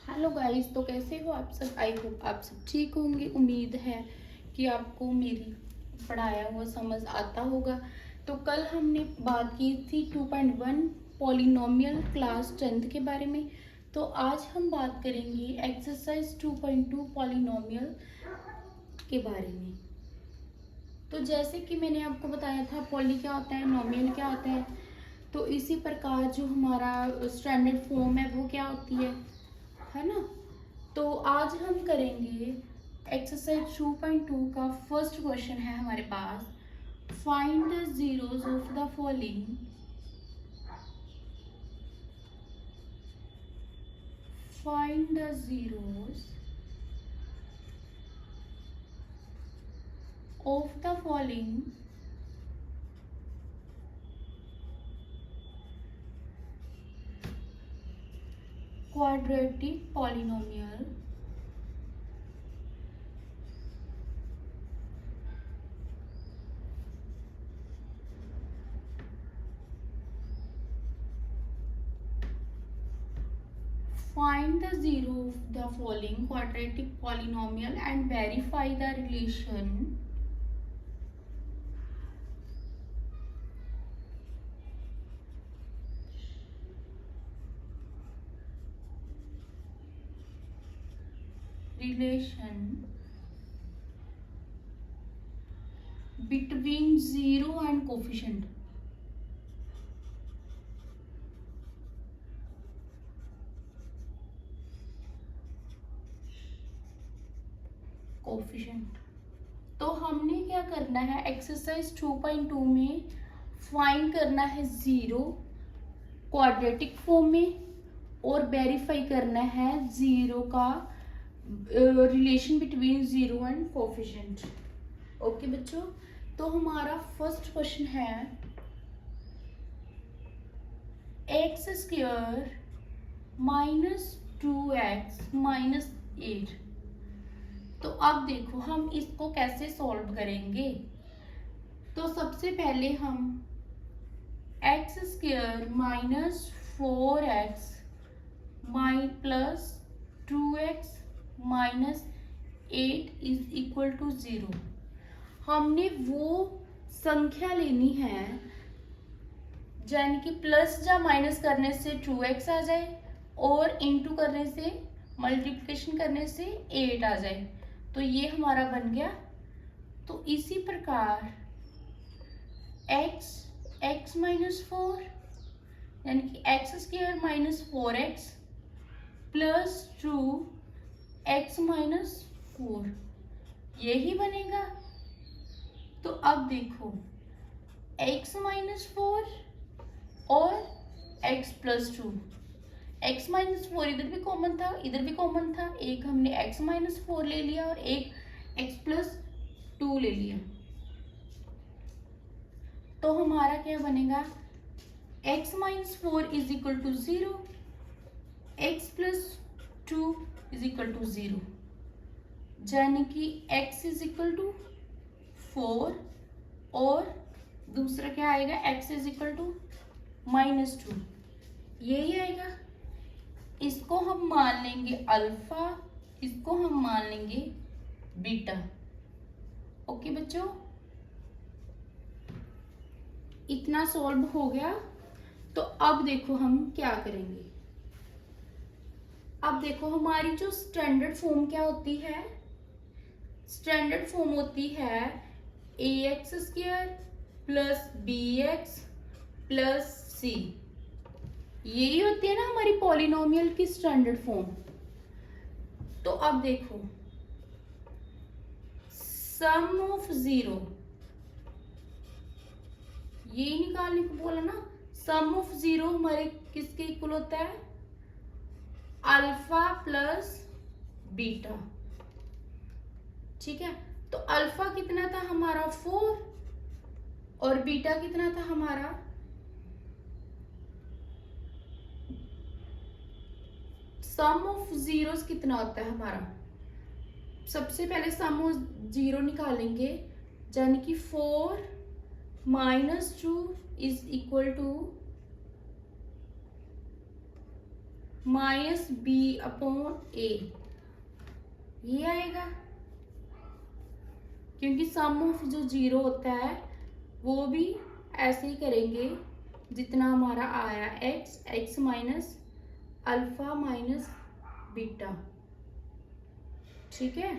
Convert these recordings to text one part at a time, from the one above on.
Hello guys, तो कैसे हो आप सब। आई होप आप सब ठीक होंगे। उम्मीद है कि आपको मेरी पढ़ाया हुआ समझ आता होगा। तो कल हमने बात की थी 2.1 पॉलिनोमियल क्लास 10th के बारे में। तो आज हम बात करेंगे एक्सरसाइज 2.2 पॉलिनोमियल के बारे में। तो जैसे कि मैंने आपको बताया था पॉली क्या होता है, नोमियल क्या होता है, तो इसी प्रकार जो हमारा स्टैंडर्ड फॉर्म है वो क्या होती है ना। तो आज हम करेंगे एक्सरसाइज 2.2 का फर्स्ट क्वेश्चन है हमारे पास। Find the zeros of the following. Find the zeros of the following quadratic polynomial find the zero of the following quadratic polynomial and verify the relation between zero and coefficient. Coefficient. तो हमने क्या करना है exercise 2.2 में find करना है zero quadratic form में और वेरीफाई करना है जीरो का relation between zero and coefficient. Okay बच्चों, तो हमारा फर्स्ट क्वेश्चन है एक्स स्क्वायर -2x-8। तो अब देखो हम इसको कैसे सॉल्व करेंगे। तो सबसे पहले हम x square -4x plus 2x-8 is equal to 0। हमने वो संख्या लेनी है यानी कि प्लस या माइनस करने से 2x आ जाए और इंटू करने से मल्टीप्लिकेशन करने से 8 आ जाए। तो ये हमारा बन गया। तो इसी प्रकार x-4 यानी कि x² -4x प्लस 2x-4 यही बनेगा। तो अब देखो x-4 और x+2, x-4 इधर भी कॉमन था इधर भी कॉमन था, एक हमने x-4 ले लिया और एक x+2 ले लिया। तो हमारा क्या बनेगा x-4 is equal to 0, x+2 is equal to 0, यानी कि x इज इक्वल टू 4 और दूसरा क्या आएगा x इज इक्वल टू -2, यही आएगा। इसको हम मान लेंगे अल्फा, इसको हम मान लेंगे बीटा। ओके बच्चों, इतना सॉल्व हो गया। तो अब देखो हम क्या करेंगे। अब देखो हमारी जो स्टैंडर्ड फॉर्म क्या होती है, स्टैंडर्ड फॉर्म होती है ax² plus bx plus c। यही होती है ना हमारी पॉलिनोमियल की स्टैंडर्ड फॉर्म। तो अब देखो सम ऑफ जीरो, यही निकालने को बोला ना। सम ऑफ जीरो हमारे किसके इक्वल होता है, अल्फा प्लस बीटा। ठीक है, तो अल्फा कितना था हमारा 4 और बीटा कितना था हमारा सम ऑफ जीरोस कितना होता है हमारा। सबसे पहले सम ऑफ जीरो निकालेंगे यानी कि 4 - 2 is equal to minus B upon A, ये आएगा। क्योंकि सम ऑफ जो जीरो होता है वो भी ऐसे ही करेंगे जितना हमारा आया x minus alpha minus beta, ठीक है।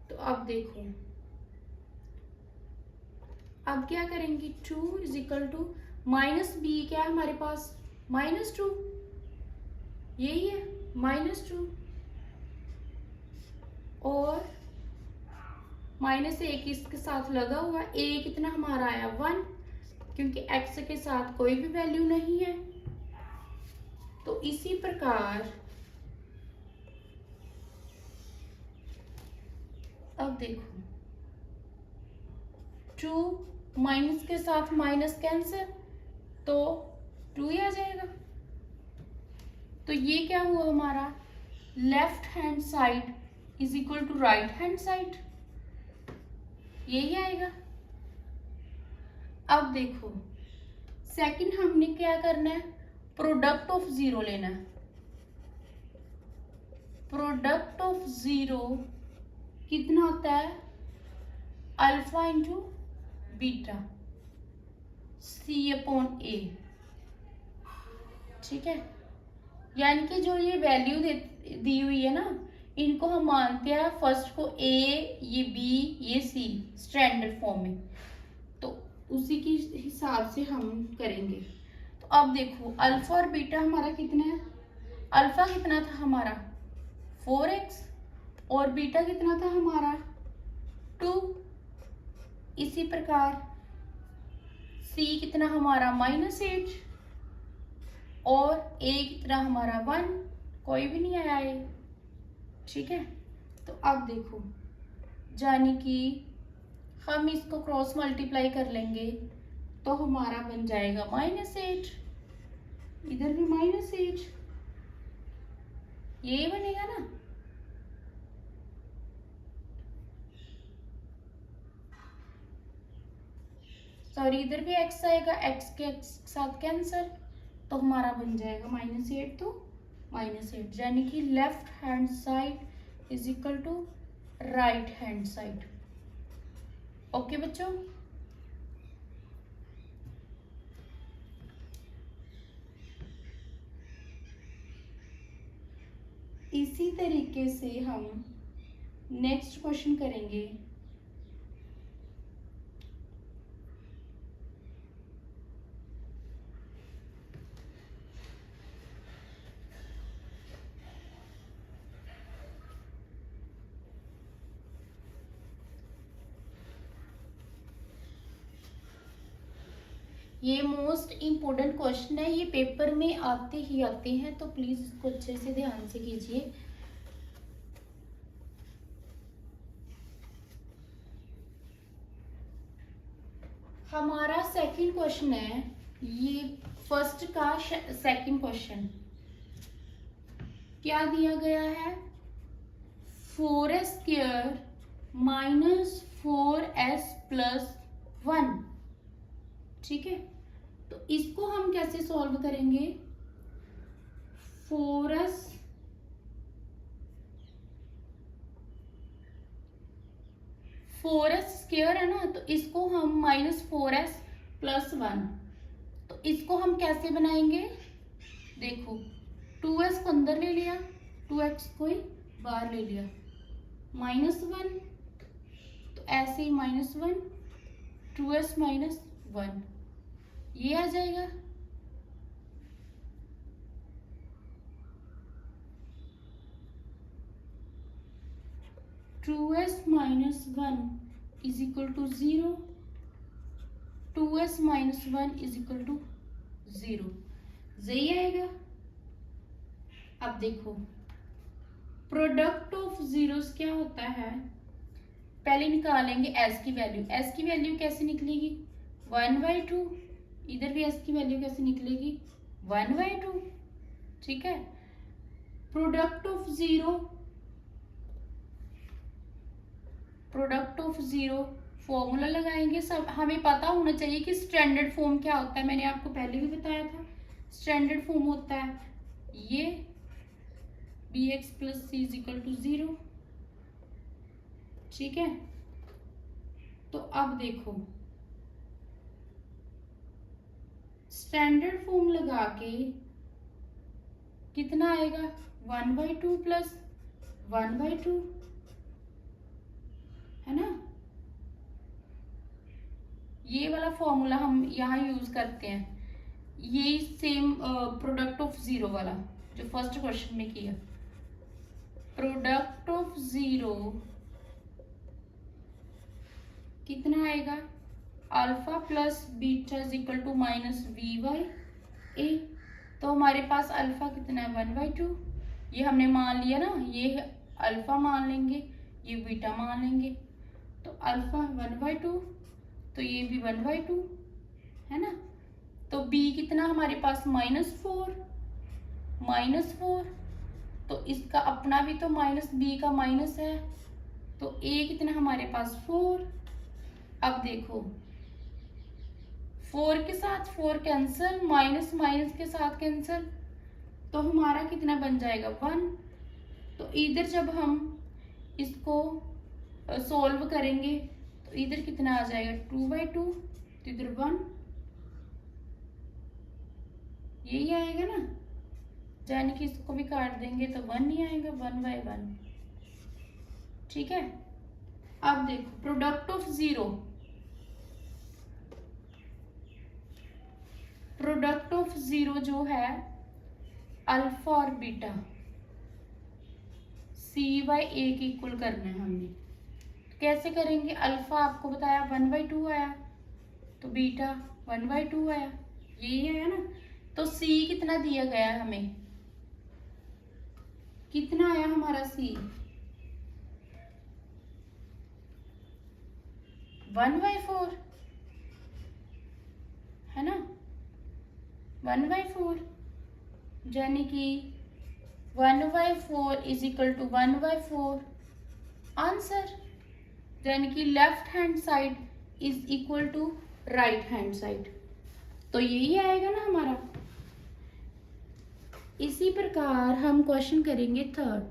तो अब देखो, अब क्या करेंगे, 2 is equal to minus b, क्या है हमारे पास -2, यही है -2, और माइनस ए इसके साथ लगा हुआ, ए कितना हमारा आया 1, क्योंकि एक्स के साथ कोई भी वैल्यू नहीं है। तो इसी प्रकार अब देखो, 2 माइनस के साथ माइनस कैंसिल, तो 2 ही आ जाएगा। तो ये क्या हुआ हमारा, left hand side is equal to right hand side, यही आएगा। अब देखो सेकंड हमने क्या करना है, प्रोडक्ट ऑफ जीरो लेना है। प्रोडक्ट ऑफ जीरो कितना होता है, अल्फा इंटू बीटा सी अपॉन ए, ठीक है। यानी कि जो ये वैल्यू दी हुई है ना, इनको हम मानते हैं फर्स्ट को ए, ये बी, ये सी स्टैंडर्ड फॉर्म में, तो उसी के हिसाब से हम करेंगे। तो अब देखो अल्फा और बीटा हमारा कितना है, अल्फा कितना था हमारा 4x और बीटा कितना था हमारा 2। इसी प्रकार c कितना हमारा -8 और a कितना हमारा 1, कोई भी नहीं आया ये, ठीक है। तो अब देखो, यानी कि हम इसको क्रॉस मल्टीप्लाई कर लेंगे तो हमारा बन जाएगा -8, इधर भी -8, यही बनेगा ना। सॉरी, इधर भी x आएगा, x के साथ कैंसर, तो हमारा बन जाएगा -8 तो -8, यानी कि left hand side is equal to right hand side. Okay बच्चों, इसी तरीके से हम नेक्स्ट क्वेश्चन करेंगे। ये मोस्ट इम्पोर्टेंट क्वेश्चन है, ये पेपर में आते ही आते हैं, तो प्लीज इसको अच्छे से ध्यान से कीजिए। हमारा सेकंड क्वेश्चन है, ये फर्स्ट का सेकंड क्वेश्चन क्या दिया गया है, 4s² - 4s + 1, ठीक है। तो इसको हम कैसे सॉल्व करेंगे, 4s² है ना, तो इसको हम -4s + 1, तो इसको हम कैसे बनाएंगे, देखो 2s को अंदर ले लिया, 2x को ही बाहर ले लिया, -1, तो ऐसे ही -1, 2s - 1, ये आ जाएगा। (2s - 1 = 0), 2s - 1 = 0, यही आएगा। अब देखो प्रोडक्ट ऑफ जीरोस क्या होता है, पहले निकालेंगे s की वैल्यू। s की वैल्यू कैसे निकलेगी, 1/2, इधर भी s की वैल्यू कैसे निकलेगी, 1/2, ठीक है। प्रोडक्ट ऑफ जीरो फॉर्मूला लगाएंगे। सब हमें पता होना चाहिए कि स्टैंडर्ड फॉर्म क्या होता है, मैंने आपको पहले भी बताया था। स्टैंडर्ड फॉर्म होता है ये b x plus C is equal to 0। ठीक है, तो अब देखो स्टैंडर्ड फॉर्म लगा के कितना आएगा 1/2 प्लस 1/2, है ना। ये वाला फॉर्मूला हम यहाँ यूज करते हैं, ये सेम प्रोडक्ट ऑफ जीरो वाला जो फर्स्ट क्वेश्चन में किया। प्रोडक्ट ऑफ जीरो कितना आएगा alpha plus beta is equal to minus B by A. तो हमारे पास अल्फा कितना है 1/2, ये हमने मान लिया ना, ये अल्फा मान लेंगे, ये बीटा मान लेंगे। तो अल्फा 1/2, तो ये भी 1/2, है ना। तो b कितना हमारे पास -4, तो इसका अपना भी तो माइनस b का माइनस है, तो a कितना हमारे पास 4। अब देखो 4 के साथ 4 कैंसिल, माइनस माइनस के साथ कैंसिल, तो हमारा कितना बन जाएगा 1। तो इधर जब हम इसको सॉल्व करेंगे तो इधर कितना आ जाएगा 2/2, तो इधर 1, यही आएगा ना। यानी कि इसको भी काट देंगे तो 1 नहीं आएगा, 1/1। ठीक है, अब देखो product of zero, product of zero जो है अल्फा और बीटा c/a के इक्वल करना है हमने। तो कैसे करेंगे, अल्फा आपको बताया 1/2 आया, तो बीटा 1/2 आया, यही है ना। तो c कितना दिया गया है हमें, कितना आया हमारा c 1/4, है ना, 1/4, यानी कि 1/4 इज इक्वल टू 1/4 आंसर। यानी कि left hand side is equal to right hand side, तो यही आएगा ना हमारा। इसी प्रकार हम क्वेश्चन करेंगे थर्ड।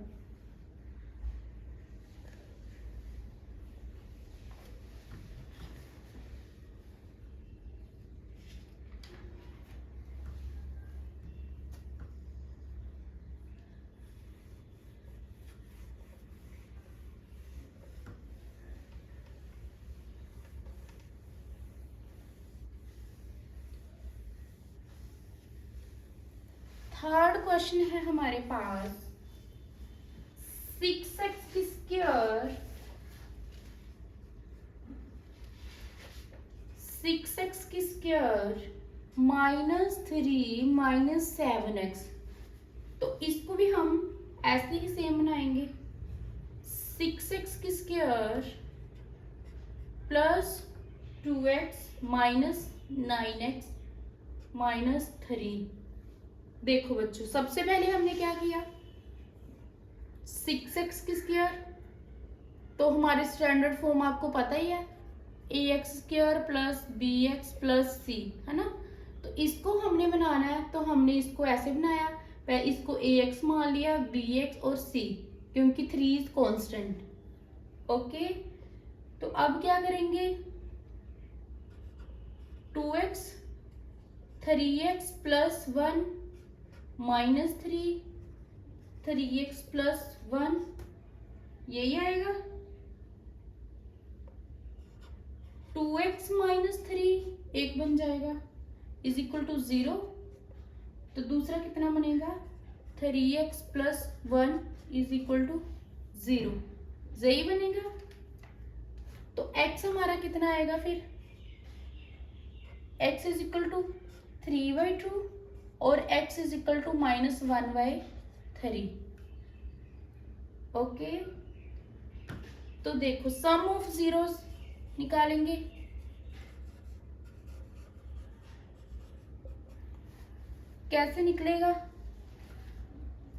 थर्ड क्वेश्चन है हमारे पास 6x square, 6x square -3 -7x। तो इसको भी हम ऐसे ही सेम बनाएंगे, 6x square plus 2x minus 9x minus 3। देखो बच्चों, सबसे पहले हमने क्या किया 6x स्क्वायर, तो हमारे स्टैंडर्ड फॉर्म आपको पता ही है ax square plus bx plus c, है ना। तो इसको हमने बनाना है, तो हमने इसको ऐसे बनाया, पहले इसको ax मान लिया, bx और c, क्योंकि 3 इज कांस्टेंट। ओके, तो अब क्या करेंगे 2x 3x plus 1 -3 3x plus 1, यही आएगा। 2x माइनस 3 एक बन जाएगा इज इक्वल टू 0। तो दूसरा कितना बनेगा 3x plus 1 is equal to 0, यही बनेगा। तो x हमारा कितना आएगा फिर, x इज इक्वल टू 3/2 और x is equal to -1/3। Okay, तो देखो सम ऑफ जीरोस निकालेंगे। कैसे निकलेगा,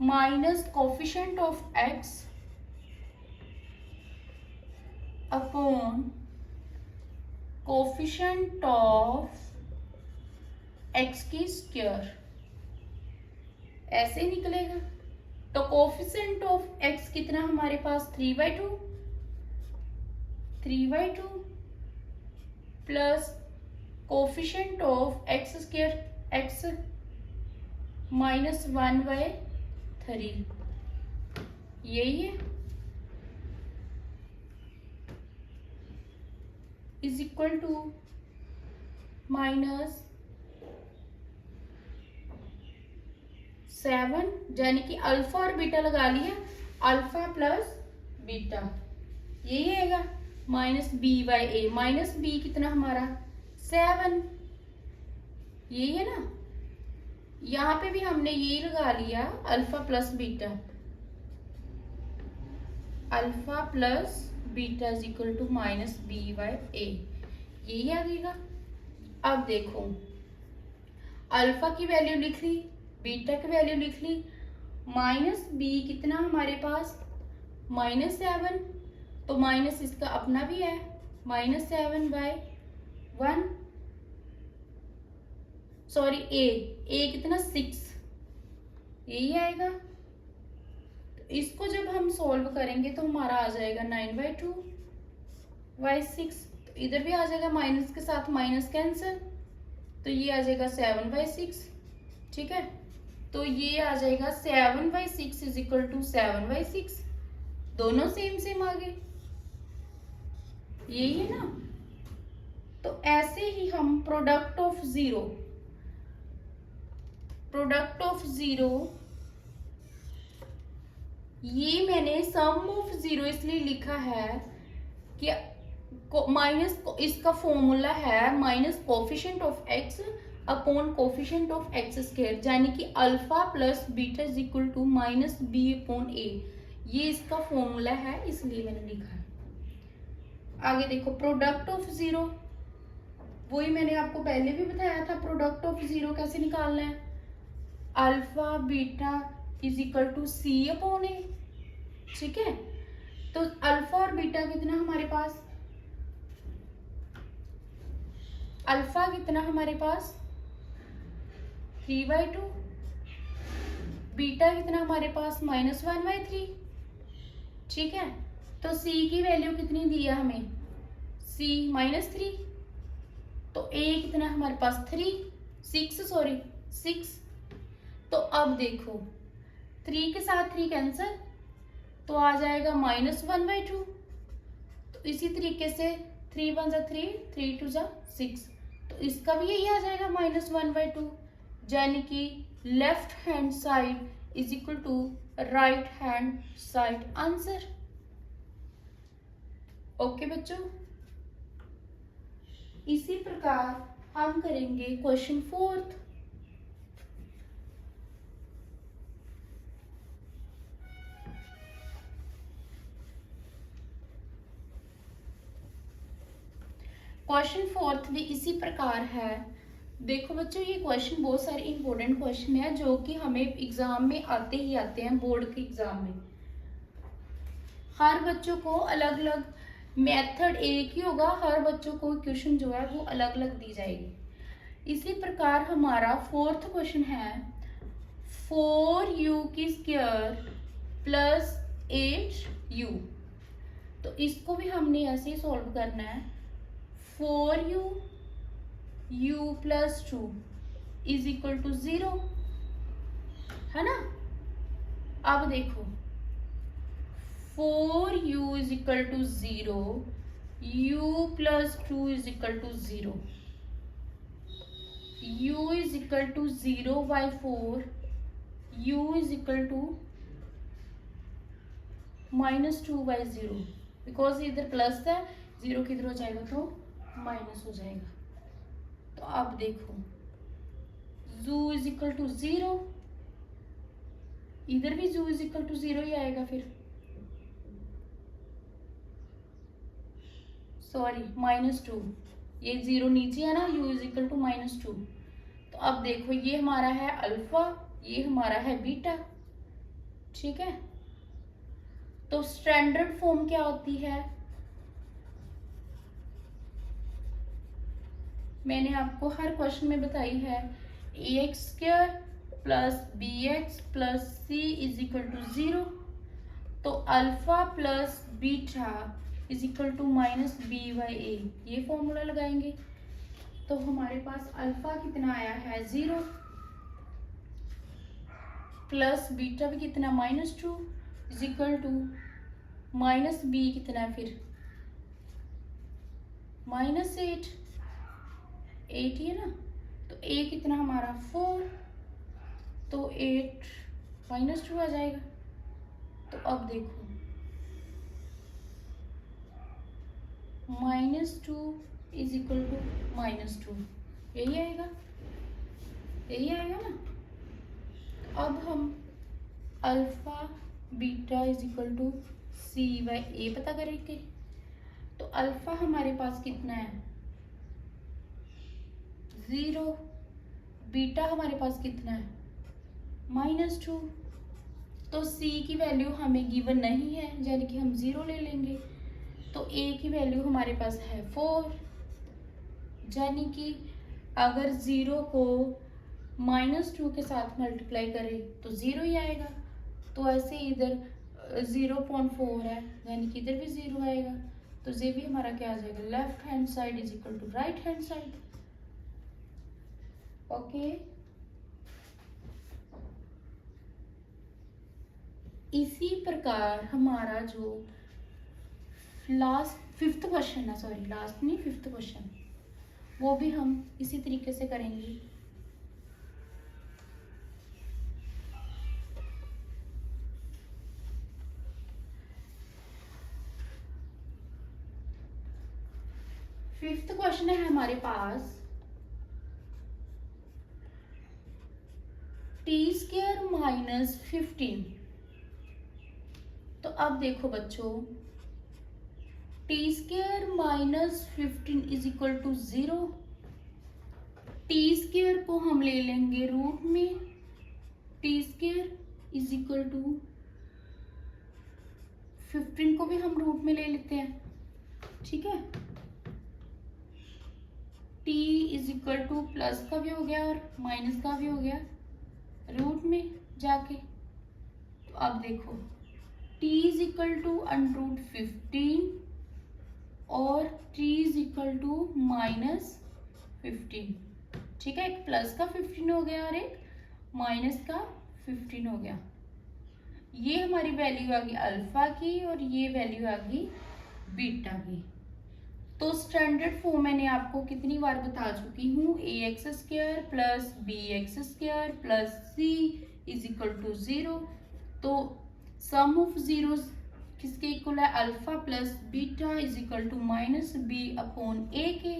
minus coefficient of x upon coefficient of x की स्क्वायर, ऐसे निकलेगा। तो कोफिशिएंट ऑफ एक्स कितना हमारे पास 3/2 plus coefficient of x square x -1/3 यही है, इज इक्वल टू -7, यानी कि अल्फा और बीटा लगा लिया, अल्फा प्लस बीटा यही आएगा -b/a। माइनस बी कितना हमारा 7, यही है ना। यहाँ पे भी हमने यही लगा लिया, alpha plus beta, alpha plus beta is equal to -b/a, यही आ जाएगा। अब देखो, अल्फा की वैल्यू लिख ली, बीटा की वैल्यू लिख ली, माइनस बी कितना हमारे पास -7, तो माइनस इसका अपना भी है -7/1, सॉरी ए कितना 6, यही आएगा। तो इसको जब हम सॉल्व करेंगे तो हमारा आ जाएगा 9/2/6, तो इधर भी आ जाएगा माइनस के साथ माइनस कैंसिल, तो ये आ जाएगा 7/6, ठीक है। तो ये आ जाएगा 7/6 इज इक्वल टू 7/6, दोनों सेम आ गए, यही है ना। तो ऐसे ही हम प्रोडक्ट ऑफ जीरो, ये मैंने सम ऑफ जीरो इसलिए लिखा है कि माइनस इसका फॉर्मूला है minus coefficient of x upon coefficient of x square, यानी कि alpha plus beta is equal to -b/a, ये इसका फॉर्मूला है, इसलिए मैंने लिखा है। आगे देखो, प्रोडक्ट ऑफ जीरो, वही मैंने आपको पहले भी बताया था, प्रोडक्ट ऑफ जीरो कैसे निकालना है, alpha beta is equal to c/a, ठीक है। तो अल्फा और बीटा कितना हमारे पास, अल्फा कितना हमारे पास 3/2, बीटा कितना हमारे पास -1/3, ठीक है। तो c की वैल्यू कितनी दी है हमें, c -3, तो a कितना हमारे पास 6। तो अब देखो 3 के साथ 3 कैंसिल, तो आ जाएगा -1/2, तो इसी तरीके से 3 1 3, 3 2 6, तो इसका भी यही आ जाएगा -1/2, यानी कि left hand side is equal to right hand side answer. Okay बच्चों, इसी प्रकार हम करेंगे क्वेश्चन 4। क्वेश्चन 4 भी इसी प्रकार है। देखो बच्चों, ये क्वेश्चन बहुत सारे इंपॉर्टेंट क्वेश्चन है जो कि हमें एग्जाम में आते हैं, बोर्ड के एग्जाम में। हर बच्चों को अलग अलग मेथड एक ही होगा, हर बच्चों को क्वेश्चन जो है वो अलग अलग दी जाएगी। इसी प्रकार हमारा 4th क्वेश्चन है 4u² प्लस 8u, तो इसको भी हमने ऐसे ही सॉल्व करना है। 4u u plus 2 is equal to 0, है ना। अब देखो 4u is equal to 0, u plus 2 is equal to 0, u is equal to 0/4, u is equal to -2/0, because इधर प्लस है, 0 किधर हो जाएगा तो माइनस हो जाएगा। तो अब देखो u इज इक्वल टू 0, इधर भी u इज इक्वल टू 0 ही आएगा, फिर सॉरी -2, ये 0 नीचे है ना, u इज इक्वल टू -2। तो अब देखो ये हमारा है अल्फा, ये हमारा है बीटा, ठीक है। तो स्टैंडर्ड फॉर्म क्या होती है, मैंने आपको हर क्वेश्चन में बताई है, ax² plus B x plus C is equal to 0। तो alpha plus beta is equal to minus B by A, ये फॉर्मूला लगाएंगे। तो हमारे पास अल्फा कितना आया है 0, प्लस बीटा भी कितना -2 is equal to minus b कितना है फिर -8, 8 ही है ना। तो ए कितना हमारा 4, तो 8 -2 आ जाएगा। तो अब देखो -2 इज इक्वल टू -2, यही आएगा, यही आएगा ना। अब हम alpha beta is equal to C by A पता करेंगे। तो अल्फा हमारे पास कितना है 0, बीटा हमारे पास कितना है -2। तो सी की वैल्यू हमें गिवन नहीं है, यानी कि हम 0 ले लेंगे। तो ए की वैल्यू हमारे पास है 4, यानी कि अगर 0 को -2 के साथ मल्टीप्लाई करें तो 0 ही आएगा। तो ऐसे इधर 0.4 है, यानी कि इधर भी 0 आएगा। तो ये भी हमारा क्या आ जाएगा, left hand side is equal to right hand side. Okay, इसी प्रकार हमारा जो लास्ट 5th क्वेश्चन है, सॉरी लास्ट नहीं 5th क्वेश्चन, वो भी हम इसी तरीके से करेंगे। फिफ्थ क्वेश्चन है हमारे पास t² माइनस 15। तो अब देखो बच्चों, t² minus 15 is equal to 0। t² को हम ले लेंगे रूट में, t² इज इक्वल टू 15 को भी हम रूट में ले लेते हैं, ठीक है। t is equal two plus का भी हो गया और माइनस का भी हो गया रूट में जाके। तो अब देखो t इज इक्वल टू √15 और t इज इक्वल टू -15, ठीक है। एक प्लस का 15 हो गया और एक माइनस का 15 हो गया। ये हमारी वैल्यू आ गई अल्फा की और ये वैल्यू आ गई बीटा की। तो स्टैंडर्ड फॉर्म मैंने आपको कितनी बार बता चुकी हूँ, ax² plus bx² plus c is equal to 0। तो सम ऑफ जीरोस किसके इक्वल है, alpha plus beta is equal to -b/a के।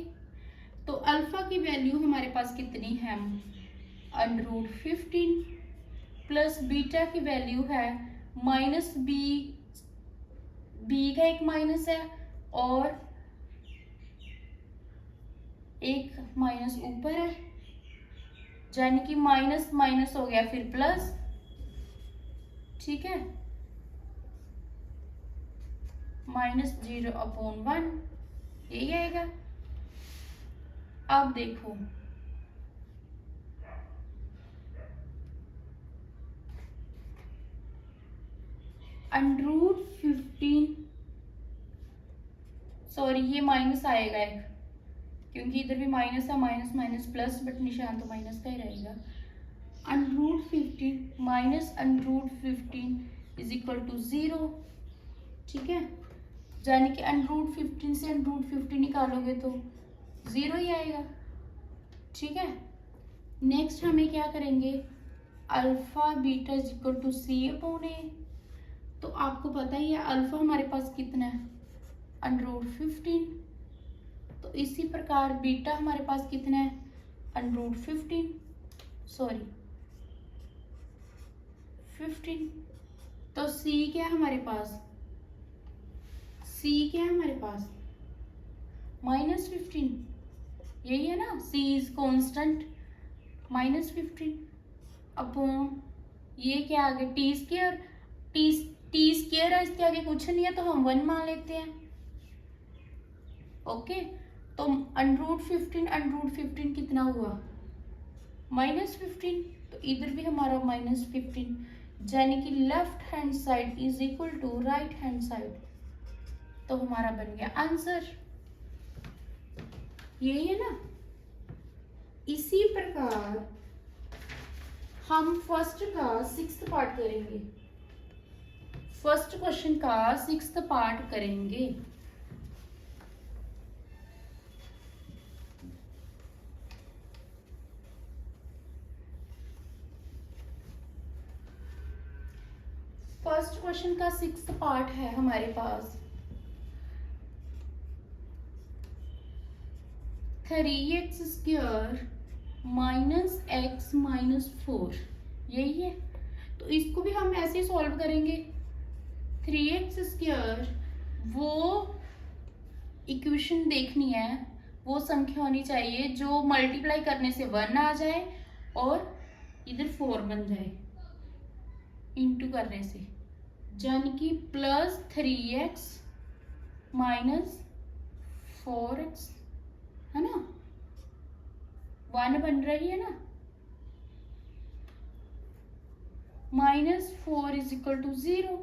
तो अल्फा की वैल्यू हमारे पास कितनी है √15 प्लस बीटा की वैल्यू है -b, b का एक माइनस है और एक माइनस ऊपर है, यानी कि माइनस माइनस हो गया फिर प्लस, ठीक है। -0/1 यही आएगा। अब देखो √15, सॉरी ये माइनस आएगा एक, क्योंकि इधर भी माइनस है, माइनस माइनस प्लस, बट निशान तो माइनस का ही रहेगा। √15 माइनस √15 इज इक्वल टू 0, ठीक है। यानी कि √15 से √15 निकालोगे तो 0 ही आएगा, ठीक है। नेक्स्ट हमें क्या करेंगे, alpha beta is equal to c/a। तो आपको पता ही है अल्फा हमारे पास कितना है √15। तो इसी प्रकार बीटा हमारे पास कितना है √15, सॉरी 15। तो c क्या है हमारे पास, c क्या है हमारे पास -15, यही है ना, c इज कांस्टेंट -15 अपॉन ये क्या आ गया t², t² है, इसके आगे कुछ नहीं है तो हम 1 मान लेते हैं, ओके। तो √15 कितना हुआ -15, तो इधर भी हमारा -15, यानी कि left hand side is equal to right hand side. तो हमारा बन गया आंसर, यही है ना। इसी प्रकार हम फर्स्ट का 6th पार्ट करेंगे, फर्स्ट क्वेश्चन का 6th पार्ट करेंगे। फर्स्ट क्वेश्चन का 6th पार्ट है हमारे पास 3x² - x - 4, यही है। तो इसको भी हम ऐसे ही सॉल्व करेंगे। 3x², वो इक्वेशन देखनी है, वो संख्या होनी चाहिए जो मल्टीप्लाई करने से 1 आ जाए और इधर 4 बन जाए इंटू करने से, यानी कि +3x - 4x, है ना, 1 बन रही है ना। -4 = 0।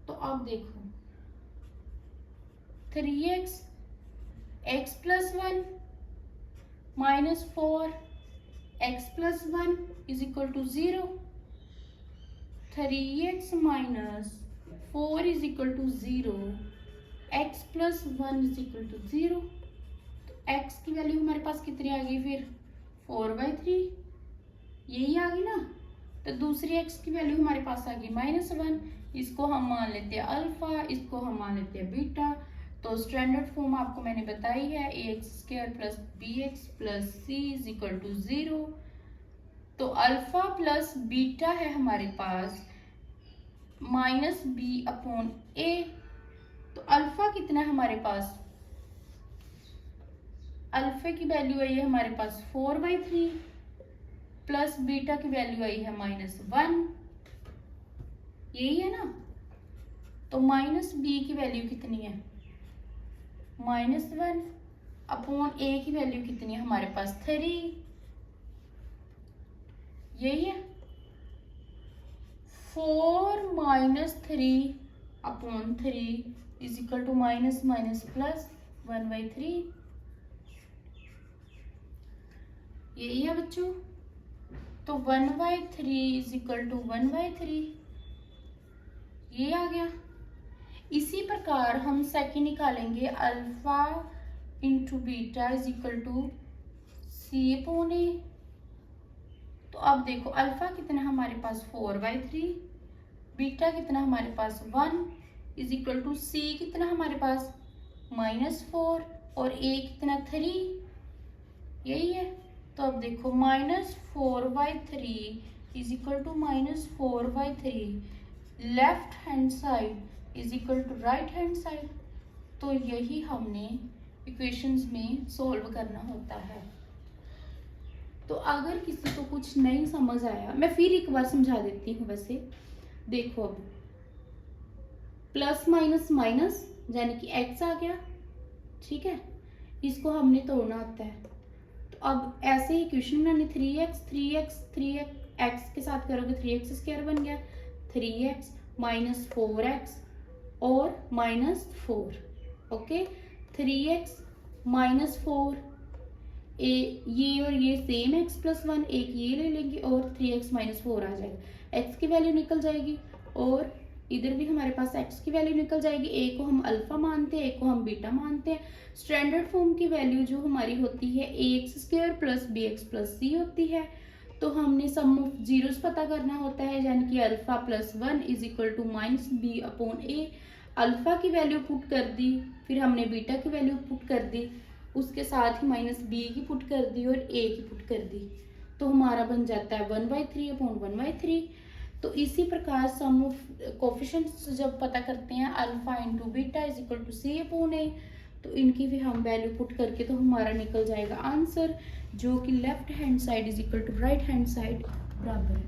तो अब देखो 3x, x + 1 -4 x + 1 = 0। 3x - 4 = 0, x + 1 = 0। तो x की वैल्यू हमारे पास कितनी आ गई फिर 4/3, यही आ गई ना। तो दूसरी x की वैल्यू हमारे पास आ गई -1, इसको हम मान लेते हैं अल्फा, इसको हम मान लेते हैं बीटा। तो स्टैंडर्ड फॉर्म आपको मैंने बताई है, ax² + bx + c = 0। तो अल्फा प्लस बीटा है हमारे पास -b/a। तो अल्फा कितना है हमारे पास, अल्फा की वैल्यू आई है हमारे पास 4/3 प्लस बीटा की वैल्यू आई है -1, यही है ना। तो -b की वैल्यू कितनी है -1/a की वैल्यू कितनी है हमारे पास 3, यही है। 4 - 3/3 = -1/3, यही है बच्चों। तो 1/3 = 1/3, ये आ गया। इसी प्रकार हम सेकंड निकालेंगे, अल्फा × बीटा = c/a। तो अब देखो अल्फा कितना हमारे पास 4/3, बीटा कितना हमारे पास 1 = c कितना हमारे पास -4 और a कितना 3, यही है। तो अब देखो -4/3 = -4/3, left hand side = right hand side. तो यही हमने इक्वेशंस में सॉल्व करना होता है। तो अगर किसी को कुछ नहीं समझ आया, मैं फिर एक बार समझा देती हूँ। वैसे देखो अब प्लस माइनस माइनस यानी कि x आ गया, ठीक है, इसको हमने तोड़ना होता है। तो अब ऐसे ही इक्वेशन बनानी, 3x के साथ करोगे 3x² बन गया, 3x - 4x और -4, ओके। 3x - 4, ये और ये सेम x + 1, एक ये ले लेंगे और 3x - 4 आ जाएगा, x की वैल्यू निकल जाएगी और इधर भी हमारे पास x की वैल्यू निकल जाएगी। a को हम अल्फा मानते हैं, a को हम बीटा मानते हैं। स्टैंडर्ड फॉर्म की वैल्यू जो हमारी होती है ax² + bx + c होती है। तो हमने सम ऑफ जीरोस पता करना होता है, यानी कि अल्फा + 1 = -b/a। अल्फा की वैल्यू पुट कर दी, फिर हमने बीटा की वैल्यू पुट कर दी, उसके साथ ही -b की पुट कर दी और a की पुट कर दी। तो हमारा बन जाता है 1/3/1/3। तो इसी प्रकार सम ऑफ कोफिशिएंट्स जब पता करते हैं, अल्फा × बीटा = c/a, तो इनकी भी हम वैल्यू पुट करके तो हमारा निकल जाएगा आंसर, जो कि left hand side = right hand side बराबर है।